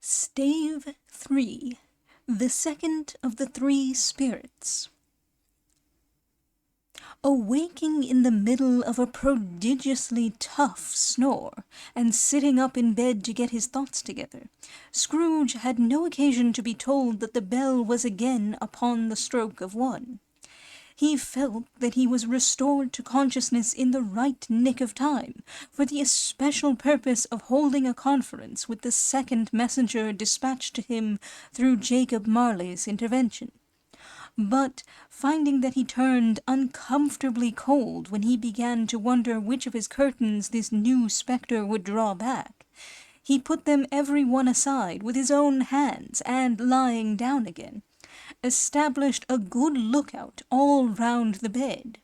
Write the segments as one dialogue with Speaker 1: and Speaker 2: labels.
Speaker 1: Stave 3. The second of the three spirits. Awaking in the middle of a prodigiously tough snore, and sitting up in bed to get his thoughts together, Scrooge had no occasion to be told that the bell was again upon the stroke of 1. He felt that he was restored to consciousness in the right nick of time, for the especial purpose of holding a conference with the second messenger dispatched to him through Jacob Marley's intervention. But, finding that he turned uncomfortably cold when he began to wonder which of his curtains this new spectre would draw back, he put them every one aside with his own hands, and, lying down again, established a good lookout all round the bed,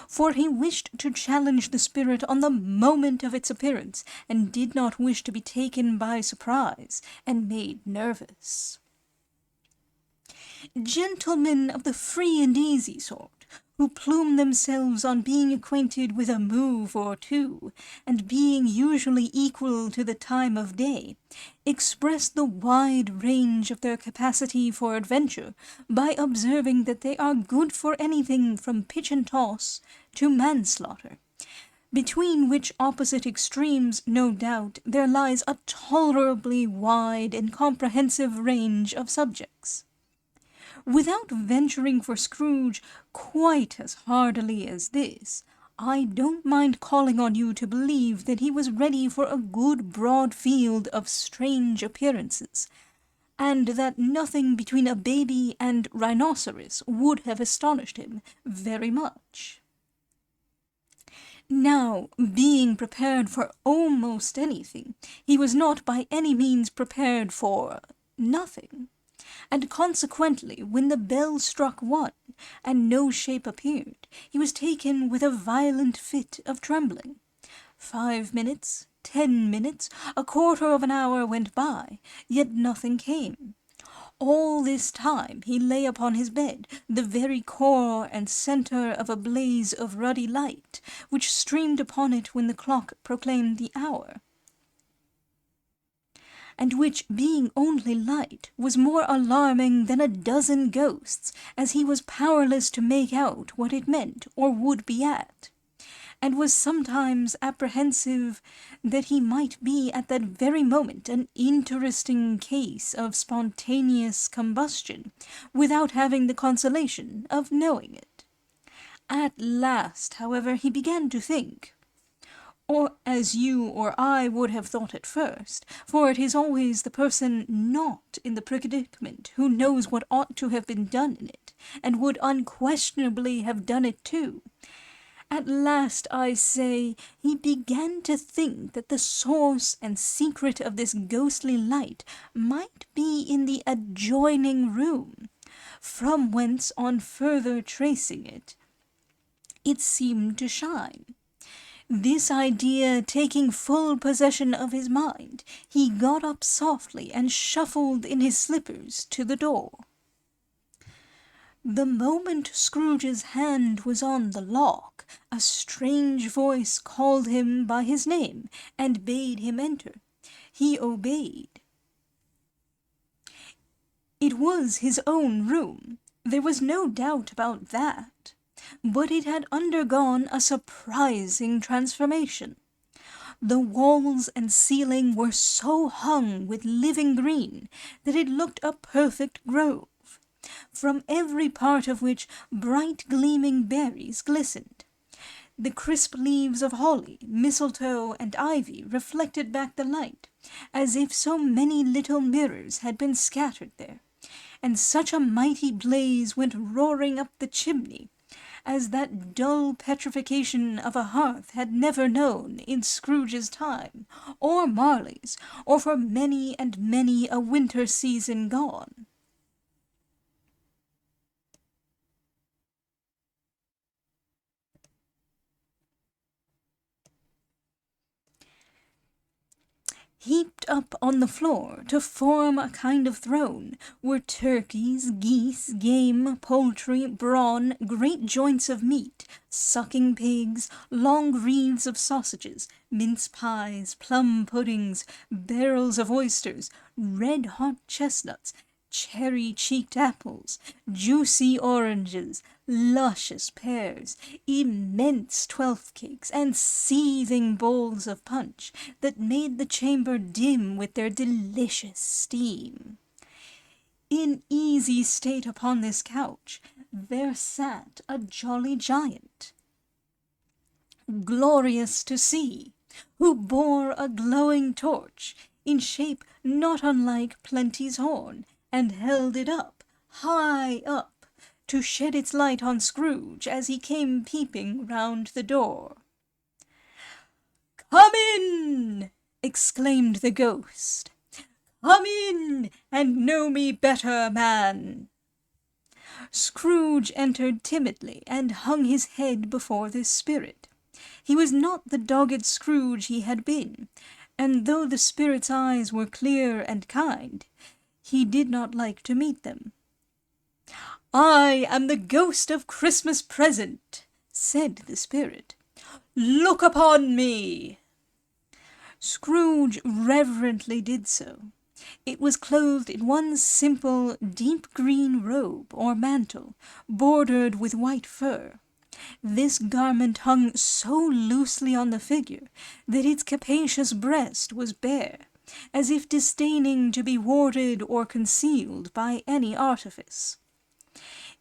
Speaker 1: for he wished to challenge the spirit on the moment of its appearance, and did not wish to be taken by surprise and made nervous. Gentlemen of the free and easy sort, who plume themselves on being acquainted with a move or two, and being usually equal to the time of day, express the wide range of their capacity for adventure by observing that they are good for anything from pitch and toss to manslaughter, between which opposite extremes, no doubt, there lies a tolerably wide and comprehensive range of subjects. Without venturing for Scrooge quite as hardily as this, I don't mind calling on you to believe that he was ready for a good broad field of strange appearances, and that nothing between a baby and rhinoceros would have astonished him very much. Now, being prepared for almost anything, he was not by any means prepared for nothing. And consequently, when the bell struck 1, and no shape appeared, he was taken with a violent fit of trembling. 5 minutes, 10 minutes, a quarter of an hour went by, yet nothing came. All this time he lay upon his bed, the very core and centre of a blaze of ruddy light, which streamed upon it when the clock proclaimed the hour, and which, being only light, was more alarming than a dozen ghosts, as he was powerless to make out what it meant or would be at, and was sometimes apprehensive that he might be at that very moment an interesting case of spontaneous combustion, without having the consolation of knowing it. At last, however, he began to think, or as you or I would have thought at first, for it is always the person not in the predicament who knows what ought to have been done in it, and would unquestionably have done it too. At last, I say, he began to think that the source and secret of this ghostly light might be in the adjoining room, from whence, on further tracing it, it seemed to shine. This idea taking full possession of his mind, he got up softly and shuffled in his slippers to the door. The moment Scrooge's hand was on the lock, a strange voice called him by his name, and bade him enter. He obeyed. It was his own room. There was no doubt about that. But it had undergone a surprising transformation. The walls and ceiling were so hung with living green that it looked a perfect grove, from every part of which bright gleaming berries glistened. The crisp leaves of holly, mistletoe, and ivy reflected back the light, as if so many little mirrors had been scattered there, and such a mighty blaze went roaring up the chimney, as that dull petrification of a hearth had never known in Scrooge's time, or Marley's, or for many and many a winter season gone. Heaped up on the floor to form a kind of throne were turkeys, geese, game, poultry, brawn, great joints of meat, sucking pigs, long wreaths of sausages, mince pies, plum puddings, barrels of oysters, red-hot chestnuts, cherry-cheeked apples, juicy oranges, luscious pears, immense twelfth cakes, and seething bowls of punch that made the chamber dim with their delicious steam. In easy state upon this couch there sat a jolly giant, glorious to see, who bore a glowing torch, in shape not unlike Plenty's horn, and held it up, high up, to shed its light on Scrooge as he came peeping round the door. "Come in!" exclaimed the ghost. "Come in, and know me better, man." Scrooge entered timidly, and hung his head before this spirit. He was not the dogged Scrooge he had been, and though the spirit's eyes were clear and kind, he did not like to meet them. "I am the ghost of Christmas Present," said the spirit. "Look upon me." Scrooge reverently did so. It was clothed in one simple, deep green robe or mantle, bordered with white fur. This garment hung so loosely on the figure that its capacious breast was bare, as if disdaining to be warded or concealed by any artifice.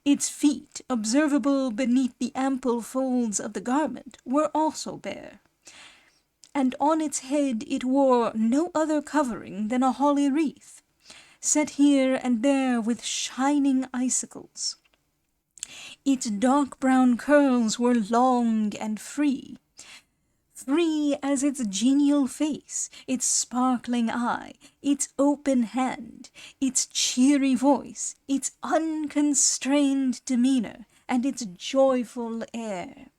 Speaker 1: Its feet, observable beneath the ample folds of the garment, were also bare, and on its head it wore no other covering than a holly wreath, set here and there with shining icicles. Its dark brown curls were long and free as its genial face, its sparkling eye, its open hand, its cheery voice, its unconstrained demeanour, and its joyful air.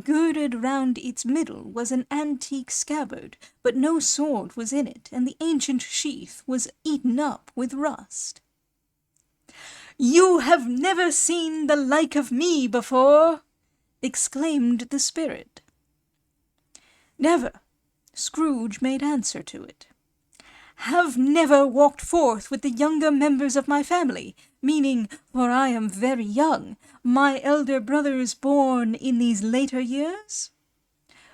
Speaker 1: Girded round its middle was an antique scabbard, but no sword was in it, and the ancient sheath was eaten up with rust. "You have never seen the like of me before!" exclaimed the spirit. "Never," Scrooge made answer to it. "Have never walked forth with the younger members of my family, meaning, for I am very young, my elder brothers born in these later years?"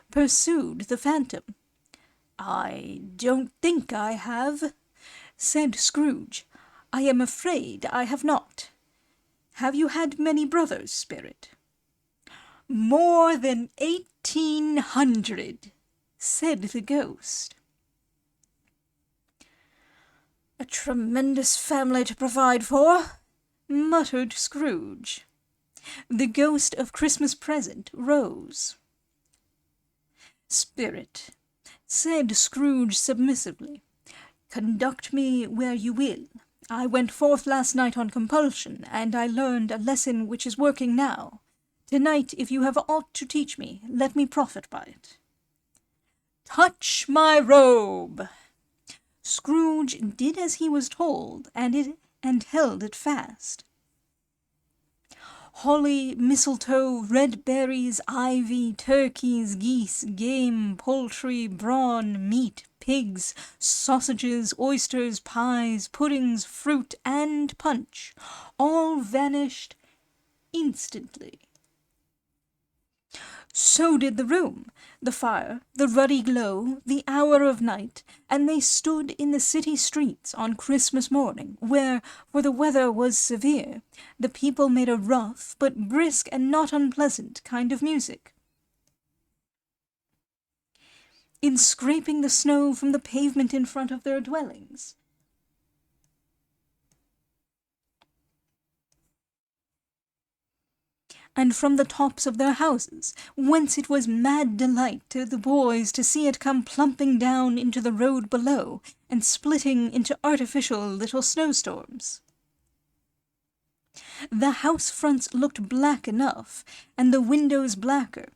Speaker 1: pursued the phantom. "I don't think I have," said Scrooge. "I am afraid I have not. Have you had many brothers, spirit?" "More than 1,800, said the ghost. "A tremendous family to provide for," muttered Scrooge. The ghost of Christmas Present rose. "Spirit," said Scrooge submissively, "conduct me where you will. I went forth last night on compulsion, and I learned a lesson which is working now. Tonight, if you have aught to teach me, let me profit by it." "Touch my robe!" Scrooge did as he was told, and held it fast. Holly, mistletoe, red berries, ivy, turkeys, geese, game, poultry, brawn, meat, pigs, sausages, oysters, pies, puddings, fruit, and punch, all vanished instantly. So did the room, the fire, the ruddy glow, the hour of night, and they stood in the city streets on Christmas morning, where, for the weather was severe, the people made a rough, but brisk and not unpleasant kind of music. In scraping the snow from the pavement in front of their dwellings, and from the tops of their houses, whence it was mad delight to the boys to see it come plumping down into the road below, and splitting into artificial little snowstorms. The house fronts looked black enough, and the windows blacker,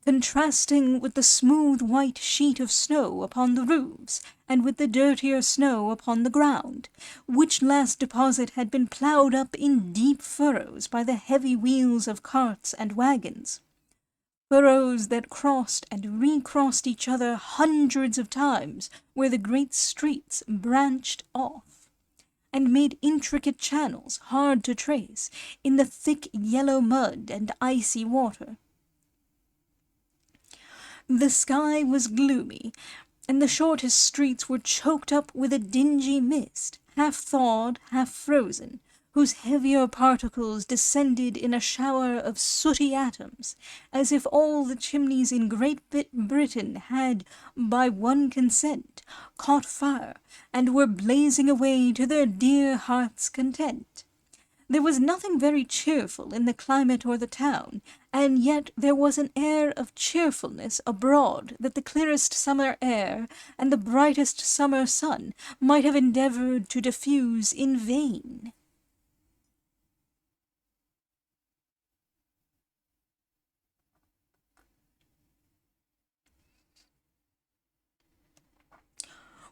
Speaker 1: contrasting with the smooth white sheet of snow upon the roofs, and with the dirtier snow upon the ground, which last deposit had been ploughed up in deep furrows by the heavy wheels of carts and wagons. furrows that crossed and recrossed each other hundreds of times where the great streets branched off, and made intricate channels hard to trace in the thick yellow mud and icy water. The sky was gloomy, and the shortest streets were choked up with a dingy mist, half thawed, half frozen, whose heavier particles descended in a shower of sooty atoms, as if all the chimneys in Great Britain had, by one consent, caught fire, and were blazing away to their dear hearts' content. There was nothing very cheerful in the climate or the town, and yet there was an air of cheerfulness abroad that the clearest summer air and the brightest summer sun might have endeavoured to diffuse in vain.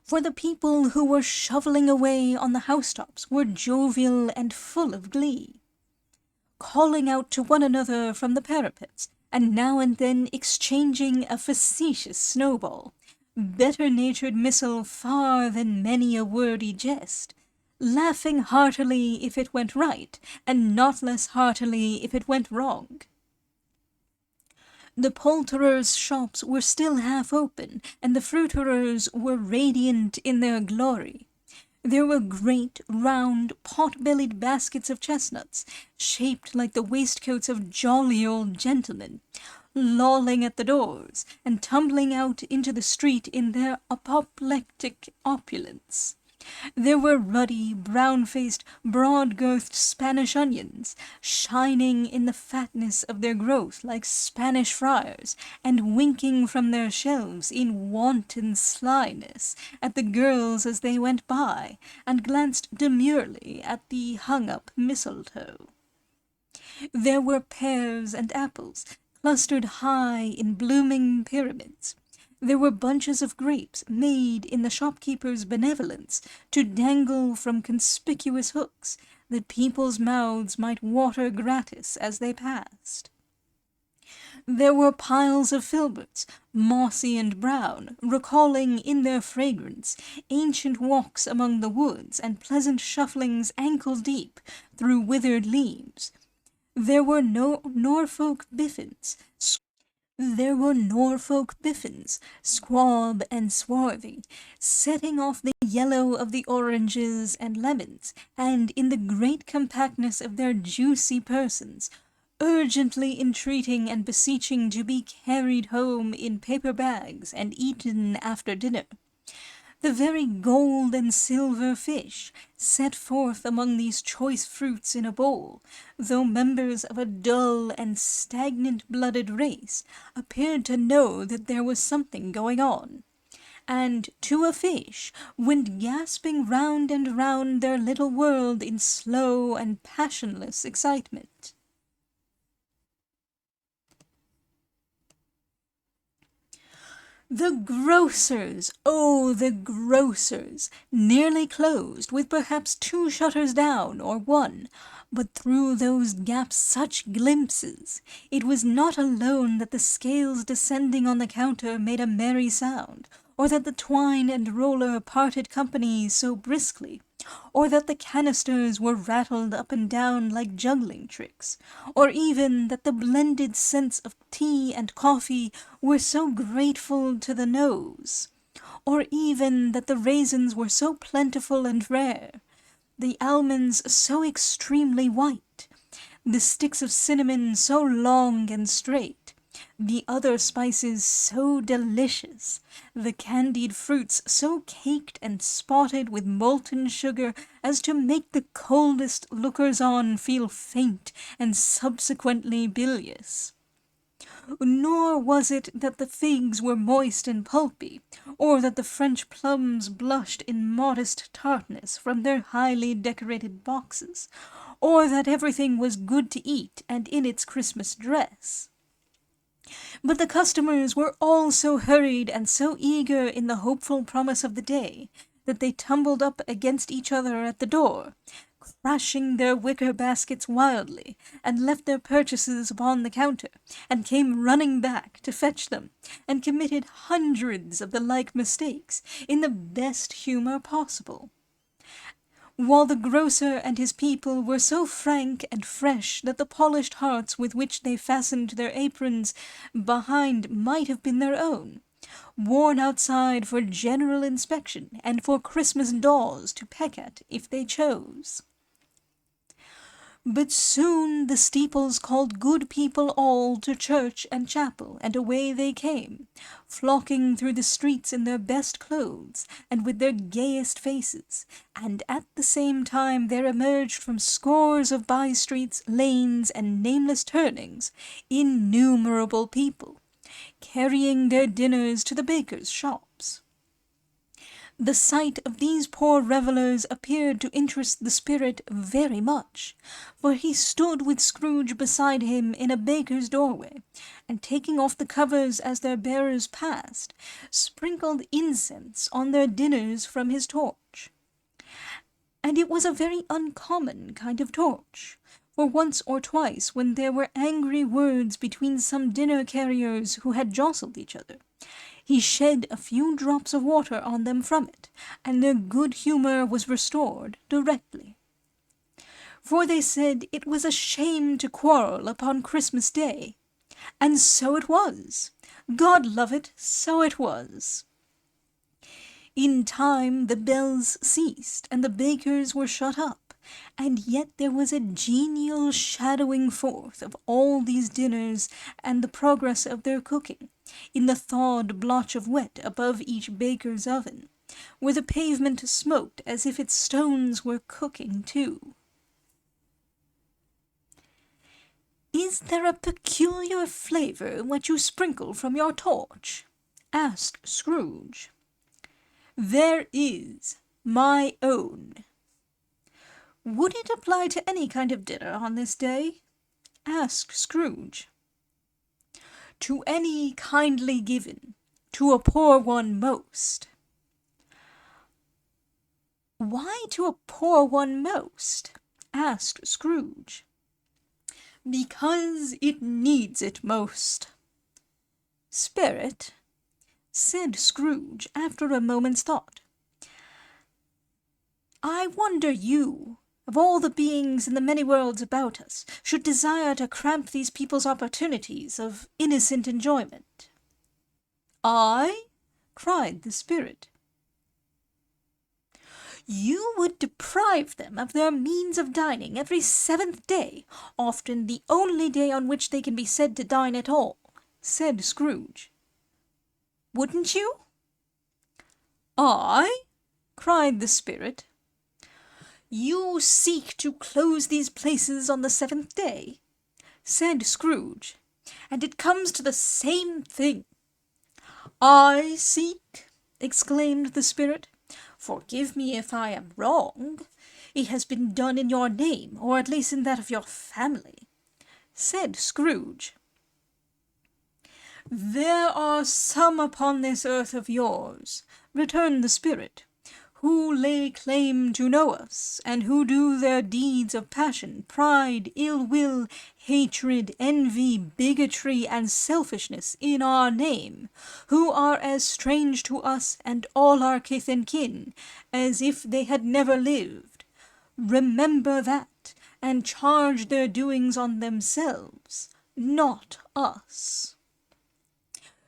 Speaker 1: For the people who were shovelling away on the housetops were jovial and full of glee, calling out to one another from the parapets, and now and then exchanging a facetious snowball, better-natured missile far than many a wordy jest, laughing heartily if it went right, and not less heartily if it went wrong. The poulterers' shops were still half open, and the fruiterers were radiant in their glory. There were great, round, pot-bellied baskets of chestnuts, shaped like the waistcoats of jolly old gentlemen, lolling at the doors, and tumbling out into the street in their apoplectic opulence. There were ruddy, brown-faced, broad-girthed Spanish onions, shining in the fatness of their growth like Spanish friars, and winking from their shelves in wanton slyness at the girls as they went by, and glanced demurely at the hung-up mistletoe. There were pears and apples, clustered high in blooming pyramids. There were bunches of grapes made in the shopkeeper's benevolence to dangle from conspicuous hooks, that people's mouths might water gratis as they passed. There were piles of filberts, mossy and brown, recalling in their fragrance ancient walks among the woods and pleasant shufflings ankle-deep through withered leaves. There were Norfolk biffins, squab and swarthy, setting off the yellow of the oranges and lemons, and in the great compactness of their juicy persons, urgently entreating and beseeching to be carried home in paper bags and eaten after dinner. The very gold and silver fish, set forth among these choice fruits in a bowl, though members of a dull and stagnant-blooded race, appeared to know that there was something going on, and, to a fish, went gasping round and round their little world in slow and passionless excitement. The grocers, oh, the grocers, nearly closed, with perhaps 2 shutters down, or 1, but through those gaps such glimpses! It was not alone that the scales descending on the counter made a merry sound, or that the twine and roller parted company so briskly, or that the canisters were rattled up and down like juggling tricks, or even that the blended scents of tea and coffee were so grateful to the nose, or even that the raisins were so plentiful and rare, the almonds so extremely white, the sticks of cinnamon so long and straight, the other spices so delicious, the candied fruits so caked and spotted with molten sugar as to make the coldest lookers-on feel faint and subsequently bilious. Nor was it that the figs were moist and pulpy, or that the French plums blushed in modest tartness from their highly decorated boxes, or that everything was good to eat and in its Christmas dress. But the customers were all so hurried and so eager in the hopeful promise of the day, that they tumbled up against each other at the door, crashing their wicker baskets wildly, and left their purchases upon the counter, and came running back to fetch them, and committed hundreds of the like mistakes, in the best humour possible, while the grocer and his people were so frank and fresh that the polished hearts with which they fastened their aprons behind might have been their own, worn outside for general inspection, and for Christmas daws to peck at if they chose. But soon the steeples called good people all to church and chapel, and away they came, flocking through the streets in their best clothes, and with their gayest faces, and at the same time there emerged from scores of by-streets, lanes, and nameless turnings, innumerable people, carrying their dinners to the bakers' shops. The sight of these poor revellers appeared to interest the spirit very much, for he stood with Scrooge beside him in a baker's doorway, and taking off the covers as their bearers passed, sprinkled incense on their dinners from his torch. And it was a very uncommon kind of torch, for once or twice when there were angry words between some dinner-carriers who had jostled each other, he shed a few drops of water on them from it, and their good humour was restored directly. For they said it was a shame to quarrel upon Christmas Day, and so it was. God love it, so it was. In time the bells ceased, and the bakers were shut up, and yet there was a genial shadowing forth of all these dinners and the progress of their cooking, in the thawed blotch of wet above each baker's oven, where the pavement smoked as if its stones were cooking too. "Is there a peculiar flavour in what you sprinkle from your torch?" asked Scrooge. "There is, my own." "Would it apply to any kind of dinner on this day?" asked Scrooge. "To any kindly given, to a poor one most." "Why to a poor one most?" asked Scrooge. "Because it needs it most." "Spirit," said Scrooge after a moment's thought, "I wonder you, of all the beings in the many worlds about us, should desire to cramp these people's opportunities of innocent enjoyment." "I?" cried the spirit. "You would deprive them of their means of dining every 7th day, often the only day on which they can be said to dine at all," said Scrooge. "Wouldn't you?" "I?" cried the spirit. "You seek to close these places on the 7th day," said Scrooge, "and it comes to the same thing." "I seek!" exclaimed the spirit. "Forgive me if I am wrong. It has been done in your name, or at least in that of your family," said Scrooge. "There are some upon this earth of yours," returned the spirit, "who lay claim to know us, and who do their deeds of passion, pride, ill will, hatred, envy, bigotry, and selfishness in our name, who are as strange to us and all our kith and kin as if they had never lived. Remember that, and charge their doings on themselves, not us."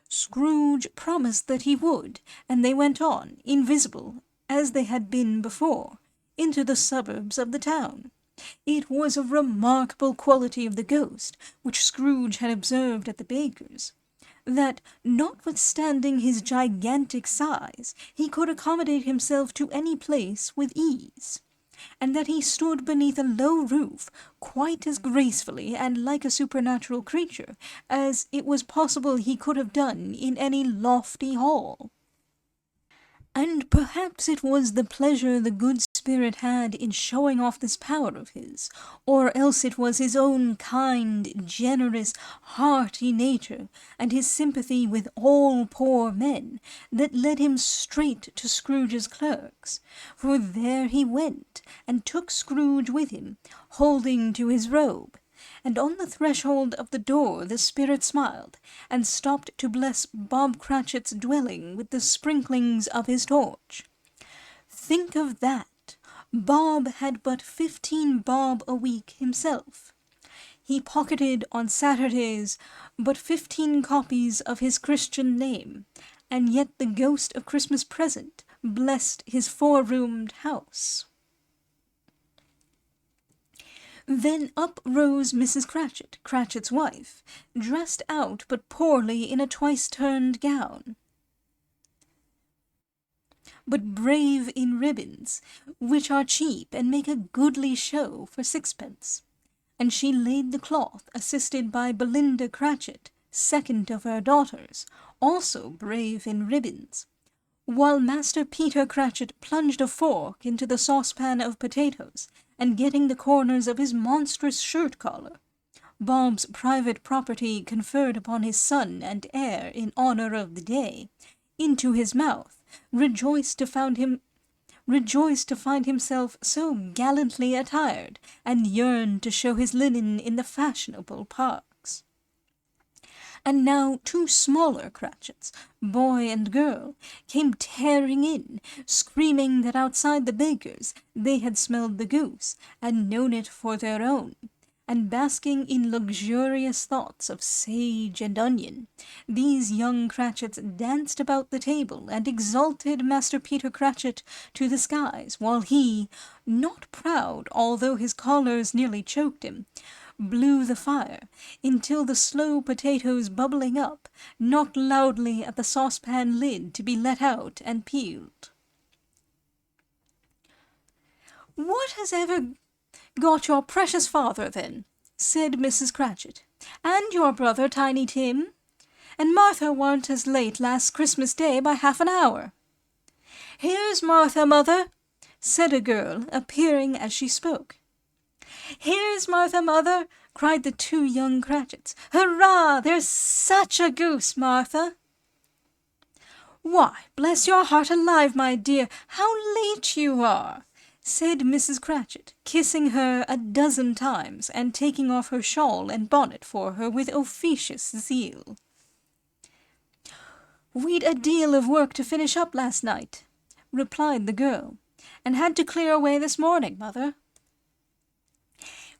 Speaker 1: Scrooge promised that he would, and they went on, invisible, as they had been before, into the suburbs of the town. It was a remarkable quality of the ghost, which Scrooge had observed at the baker's, that, notwithstanding his gigantic size, he could accommodate himself to any place with ease, and that he stood beneath a low roof quite as gracefully and like a supernatural creature as it was possible he could have done in any lofty hall. And perhaps it was the pleasure the good spirit had in showing off this power of his, or else it was his own kind, generous, hearty nature, and his sympathy with all poor men, that led him straight to Scrooge's clerks, for there he went, and took Scrooge with him, holding to his robe. And on the threshold of the door the spirit smiled, and stopped to bless Bob Cratchit's dwelling with the sprinklings of his torch. Think of that! Bob had but 15 bob a week himself. He pocketed on Saturdays but 15 copies of his Christian name, and yet the ghost of Christmas present blessed his 4-roomed house. Then up rose Mrs. Cratchit, Cratchit's wife, dressed out but poorly in a twice-turned gown, but brave in ribbons, which are cheap and make a goodly show for 6pence. And she laid the cloth, assisted by Belinda Cratchit, second of her daughters, also brave in ribbons, while Master Peter Cratchit plunged a fork into the saucepan of potatoes, and getting the corners of his monstrous shirt-collar, Bob's private property conferred upon his son and heir in honour of the day, into his mouth, rejoiced to find himself so gallantly attired, and yearned to show his linen in the fashionable parks. And now 2 smaller Cratchits, boy and girl, came tearing in, screaming that outside the baker's they had smelled the goose, and known it for their own, and basking in luxurious thoughts of sage and onion, these young Cratchits danced about the table, and exalted Master Peter Cratchit to the skies, while he, not proud, although his collars nearly choked him, blew the fire, until the slow potatoes bubbling up, knocked loudly at the saucepan lid to be let out and peeled. "What has ever got your precious father, then?" said Mrs. Cratchit, "and your brother Tiny Tim? And Martha warn't as late last Christmas Day by half an hour." "Here's Martha, mother," said a girl, appearing as she spoke. "Here's Martha, mother," cried the 2 young Cratchits. "Hurrah! There's such a goose, Martha!" "Why, bless your heart alive, my dear, how late you are!" said Mrs. Cratchit, kissing her a dozen times, and taking off her shawl and bonnet for her with officious zeal. "We'd a deal of work to finish up last night," replied the girl, "and had to clear away this morning, mother."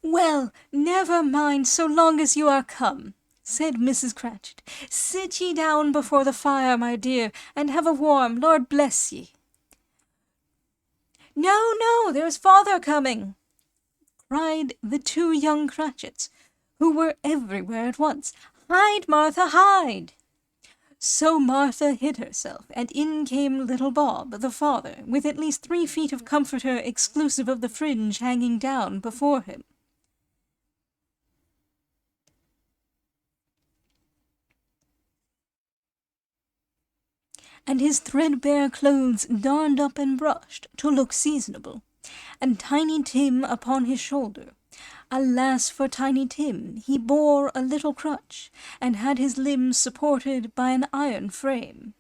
Speaker 1: "Well, never mind so long as you are come," said Mrs. Cratchit. "Sit ye down before the fire, my dear, and have a warm, Lord bless ye." "No, no, there's father coming," cried the 2 young Cratchits, who were everywhere at once. "Hide, Martha, hide!" So Martha hid herself, and in came little Bob, the father, with at least 3 feet of comforter exclusive of the fringe hanging down before him. And his threadbare clothes darned up and brushed, to look seasonable, and Tiny Tim upon his shoulder. Alas for Tiny Tim! He bore a little crutch, and had his limbs supported by an iron frame.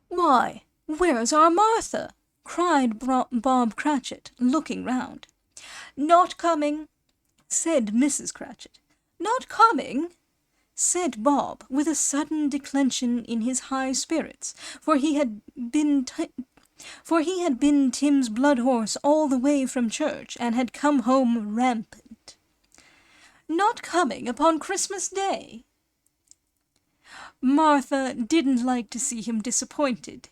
Speaker 1: "Why, where's our Martha?" cried Bob Cratchit, looking round. "Not coming," said Mrs. Cratchit. "Not coming?" said Bob, with a sudden declension in his high spirits, for he had been Tim's blood horse all the way from church, and had come home rampant. "Not coming upon Christmas Day?" Martha didn't like to see him disappointed,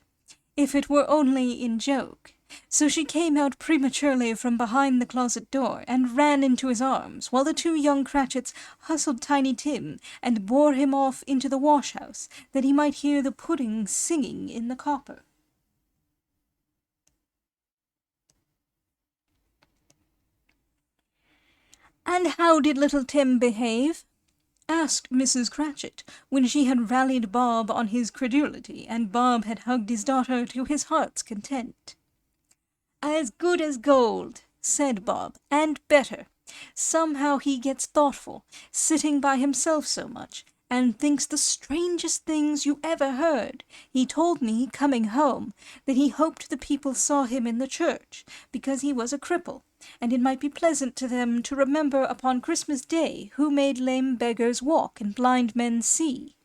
Speaker 1: if it were only in joke, so she came out prematurely from behind the closet door, and ran into his arms, while the 2 young Cratchits hustled Tiny Tim, and bore him off into the wash-house, that he might hear the pudding singing in the copper. "And how did little Tim behave?" asked Mrs. Cratchit, when she had rallied Bob on his credulity, and Bob had hugged his daughter to his heart's content. "As good as gold," said Bob, "and better. Somehow he gets thoughtful, sitting by himself so much, and thinks the strangest things you ever heard. He told me, coming home, that he hoped the people saw him in the church, because he was a cripple, and it might be pleasant to them to remember upon Christmas Day who made lame beggars walk and blind men see."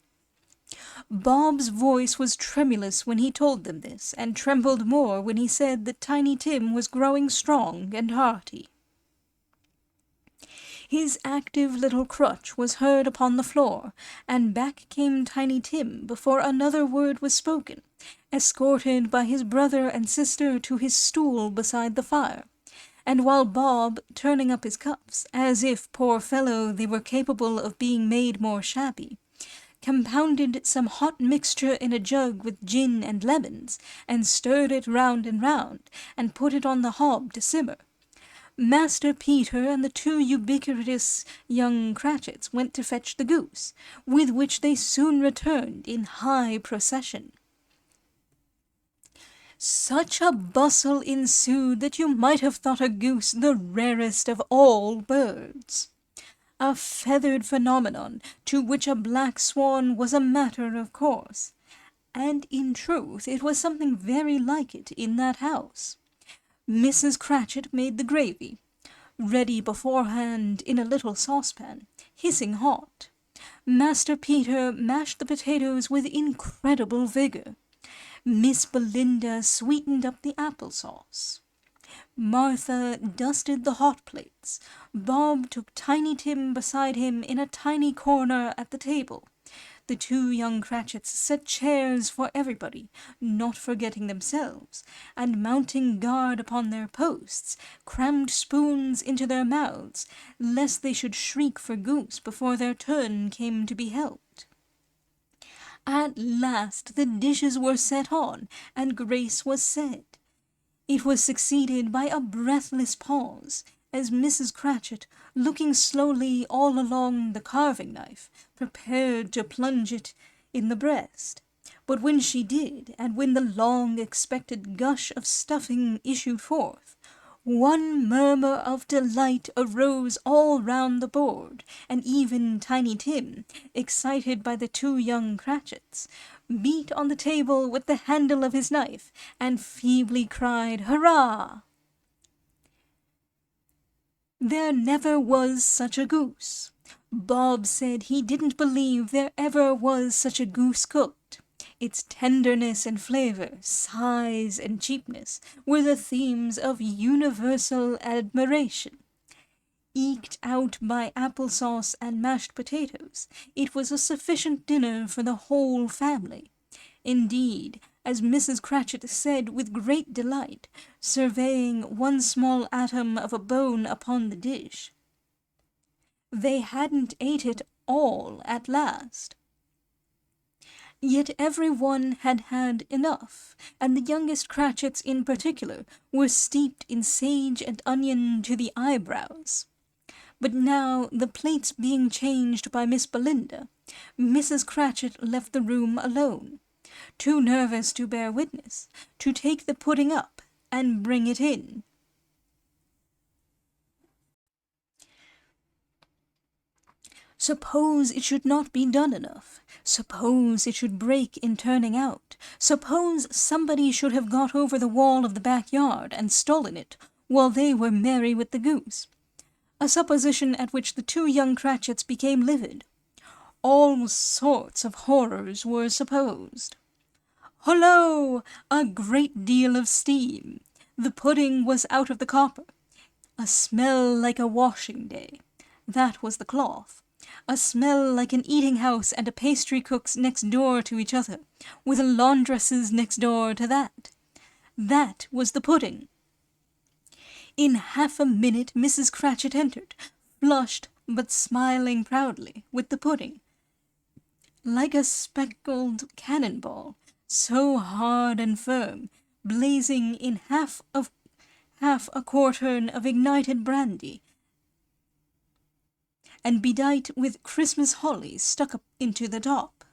Speaker 1: Bob's voice was tremulous when he told them this, and trembled more when he said that Tiny Tim was growing strong and hearty. His active little crutch was heard upon the floor, and back came Tiny Tim before another word was spoken, escorted by his brother and sister to his stool beside the fire, and while Bob, turning up his cuffs, as if, poor fellow, they were capable of being made more shabby, compounded some hot mixture in a jug with gin and lemons, and stirred it round and round, and put it on the hob to simmer, Master Peter and the two ubiquitous young Cratchits went to fetch the goose, with which they soon returned in high procession. Such a bustle ensued that you might have thought a goose the rarest of all birds. A feathered phenomenon, to which a black swan was a matter of course, and in truth it was something very like it in that house. Mrs. Cratchit made the gravy, ready beforehand in a little saucepan, hissing hot. Master Peter mashed the potatoes with incredible vigour. Miss Belinda sweetened up the apple-sauce. Martha dusted the hot plates. Bob took Tiny Tim beside him in a tiny corner at the table. The two young Cratchits set chairs for everybody, not forgetting themselves, and mounting guard upon their posts, crammed spoons into their mouths, lest they should shriek for goose before their turn came to be helped. At last the dishes were set on, and grace was said. It was succeeded by a breathless pause, as Mrs. Cratchit, looking slowly all along the carving-knife, prepared to plunge it in the breast. But when she did, and when the long-expected gush of stuffing issued forth, one murmur of delight arose all round the board, and even Tiny Tim, excited by the two young Cratchits, beat on the table with the handle of his knife, and feebly cried, "Hurrah!" There never was such a goose. Bob said he didn't believe there ever was such a goose cooked. Its tenderness and flavour, size and cheapness, were the themes of universal admiration. Eked out by apple-sauce and mashed potatoes, it was a sufficient dinner for the whole family. Indeed, as Mrs. Cratchit said with great delight, surveying one small atom of a bone upon the dish, they hadn't ate it all at last. Yet every one had had enough, and the youngest Cratchits in particular were steeped in sage and onion to the eyebrows. But now, the plates being changed by Miss Belinda, Mrs. Cratchit left the room alone, too nervous to bear witness, to take the pudding up and bring it in. Suppose it should not be done enough. Suppose it should break in turning out. Suppose somebody should have got over the wall of the backyard and stolen it, while they were merry with the goose. A supposition at which the two young Cratchits became livid. All sorts of horrors were supposed. Hollo! A great deal of steam. The pudding was out of the copper. A smell like a washing day. That was the cloth. A smell like an eating-house and a pastry-cook's next door to each other, with a laundress's next door to that. That was the pudding. In half a minute Mrs. Cratchit entered, flushed but smiling proudly, with the pudding, like a speckled cannon-ball, so hard and firm, blazing in half a quartern of ignited brandy, and bedight with Christmas holly stuck up into the top.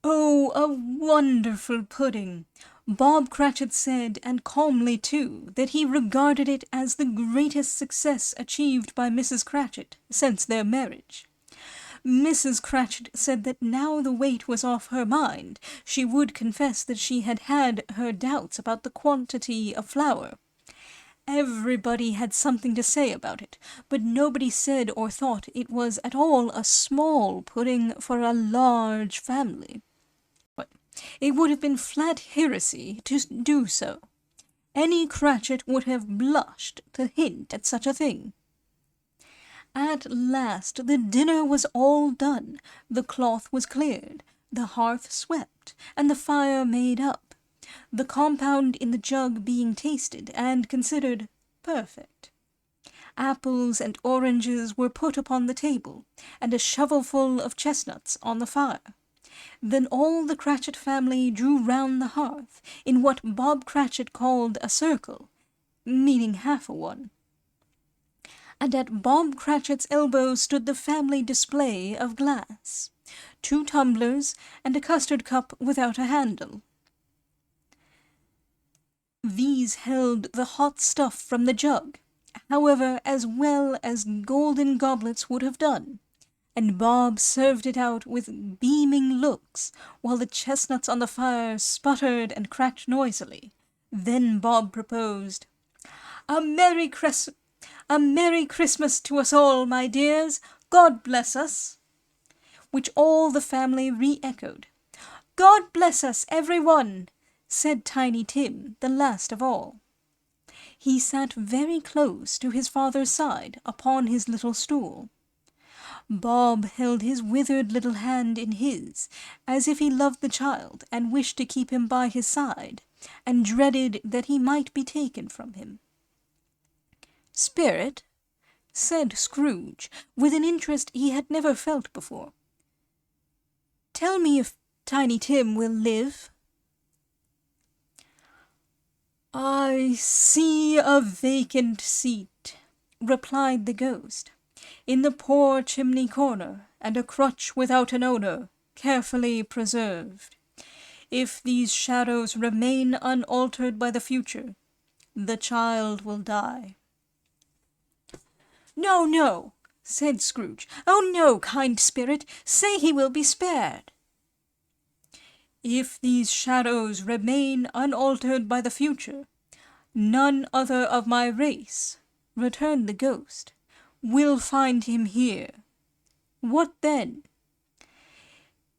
Speaker 1: "Oh, a wonderful pudding!" Bob Cratchit said, and calmly too, that he regarded it as the greatest success achieved by Mrs. Cratchit since their marriage. Mrs. Cratchit said that now the weight was off her mind, she would confess that she had had her doubts about the quantity of flour. Everybody had something to say about it, but nobody said or thought it was at all a small pudding for a large family. It would have been flat heresy to do so. Any Cratchit would have blushed to hint at such a thing. At last the dinner was all done, the cloth was cleared, the hearth swept, and the fire made up, the compound in the jug being tasted and considered perfect. Apples and oranges were put upon the table, and a shovelful of chestnuts on the fire. Then all the Cratchit family drew round the hearth, in what Bob Cratchit called a circle, meaning half a one. And at Bob Cratchit's elbow stood the family display of glass, 2 tumblers, and a custard cup without a handle. These held the hot stuff from the jug, however, as well as golden goblets would have done, and Bob served it out with beaming looks, while the chestnuts on the fire sputtered and cracked noisily. Then Bob proposed, "A Merry Christmas to us all, my dears! God bless us!" Which all the family re-echoed. "God bless us, every one!" said Tiny Tim, the last of all. He sat very close to his father's side upon his little stool. Bob held his withered little hand in his, as if he loved the child and wished to keep him by his side, and dreaded that he might be taken from him. "Spirit," said Scrooge, with an interest he had never felt before, "tell me if Tiny Tim will live." "I see a vacant seat," replied the ghost, "in the poor chimney corner, and a crutch without an owner, carefully preserved. If these shadows remain unaltered by the future, the child will die." "No, no," said Scrooge. "Oh, no, kind spirit, say he will be spared." "If these shadows remain unaltered by the future, none other of my race," returned the ghost, "will find him here. What then?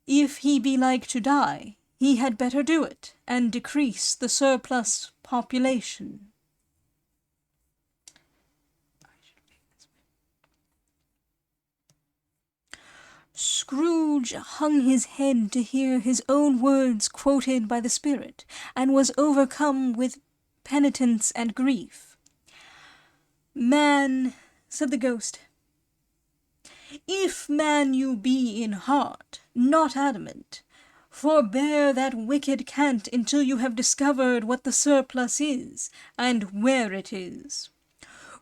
Speaker 1: If he be like to die, he had better do it, and decrease the surplus population." Scrooge hung his head to hear his own words quoted by the spirit, and was overcome with penitence and grief. "Man," said the ghost, "if man you be in heart, not adamant, forbear that wicked cant until you have discovered what the surplus is, and where it is.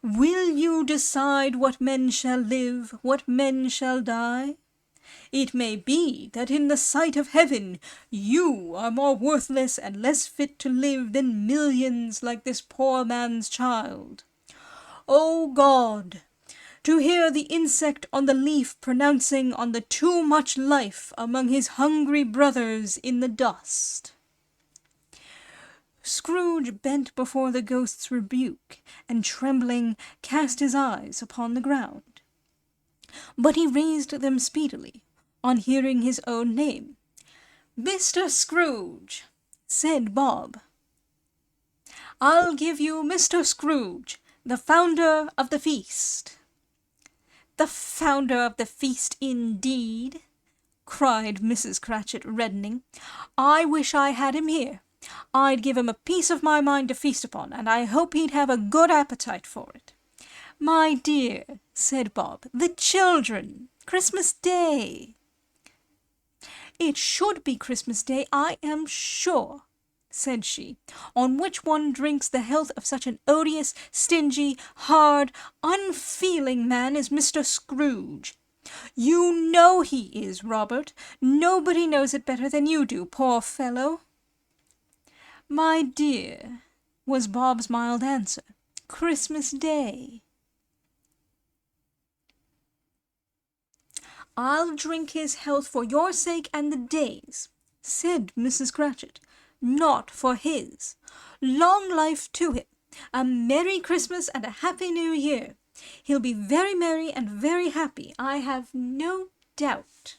Speaker 1: Will you decide what men shall live, what men shall die? It may be that in the sight of heaven you are more worthless and less fit to live than millions like this poor man's child. O God, to hear the insect on the leaf pronouncing on the too much life among his hungry brothers in the dust." Scrooge bent before the ghost's rebuke, and trembling cast his eyes upon the ground. But he raised them speedily, on hearing his own name. "Mr. Scrooge," said Bob. "I'll give you Mr. Scrooge, the founder of the feast." "The founder of the feast, indeed!" cried Mrs. Cratchit, reddening. "I wish I had him here. I'd give him a piece of my mind to feast upon, and I hope he'd have a good appetite for it." "My dear," said Bob, "the children! Christmas Day!" "It should be Christmas Day, I am sure," said she, "on which one drinks the health of such an odious, stingy, hard, unfeeling man as Mr. Scrooge. You know he is, Robert. Nobody knows it better than you do, poor fellow." "My dear," was Bob's mild answer, "Christmas Day." "I'll drink his health for your sake and the day's," said Mrs. Cratchit, "not for his. Long life to him! A Merry Christmas and a Happy New Year! He'll be very merry and very happy, I have no doubt."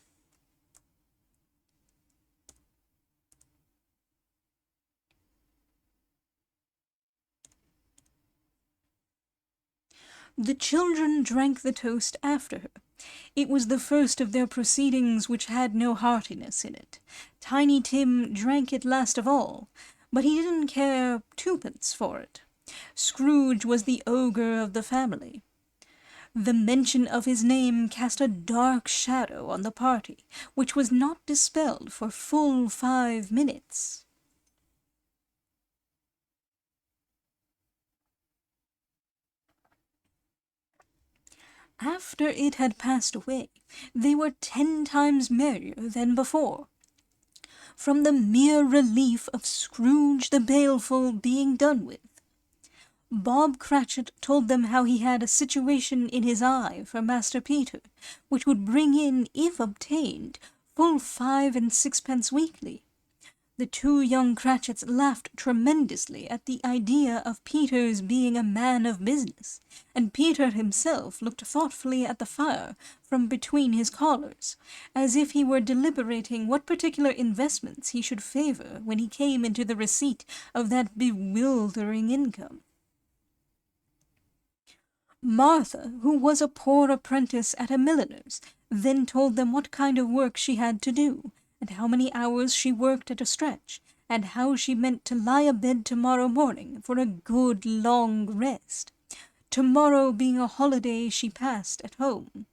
Speaker 1: The children drank the toast after her. It was the first of their proceedings which had no heartiness in it. Tiny Tim drank it last of all, but he didn't care twopence for it. Scrooge was the ogre of the family. The mention of his name cast a dark shadow on the party, which was not dispelled for full 5 minutes. After it had passed away, they were 10 times merrier than before, from the mere relief of Scrooge the Baleful being done with. Bob Cratchit told them how he had a situation in his eye for Master Peter, which would bring in, if obtained, full 5 and 6pence weekly. The 2 young Cratchits laughed tremendously at the idea of Peter's being a man of business, and Peter himself looked thoughtfully at the fire from between his collars, as if he were deliberating what particular investments he should favour when he came into the receipt of that bewildering income. Martha, who was a poor apprentice at a milliner's, then told them what kind of work she had to do, and how many hours she worked at a stretch, and how she meant to lie abed tomorrow morning for a good long rest, tomorrow being a holiday she passed at home.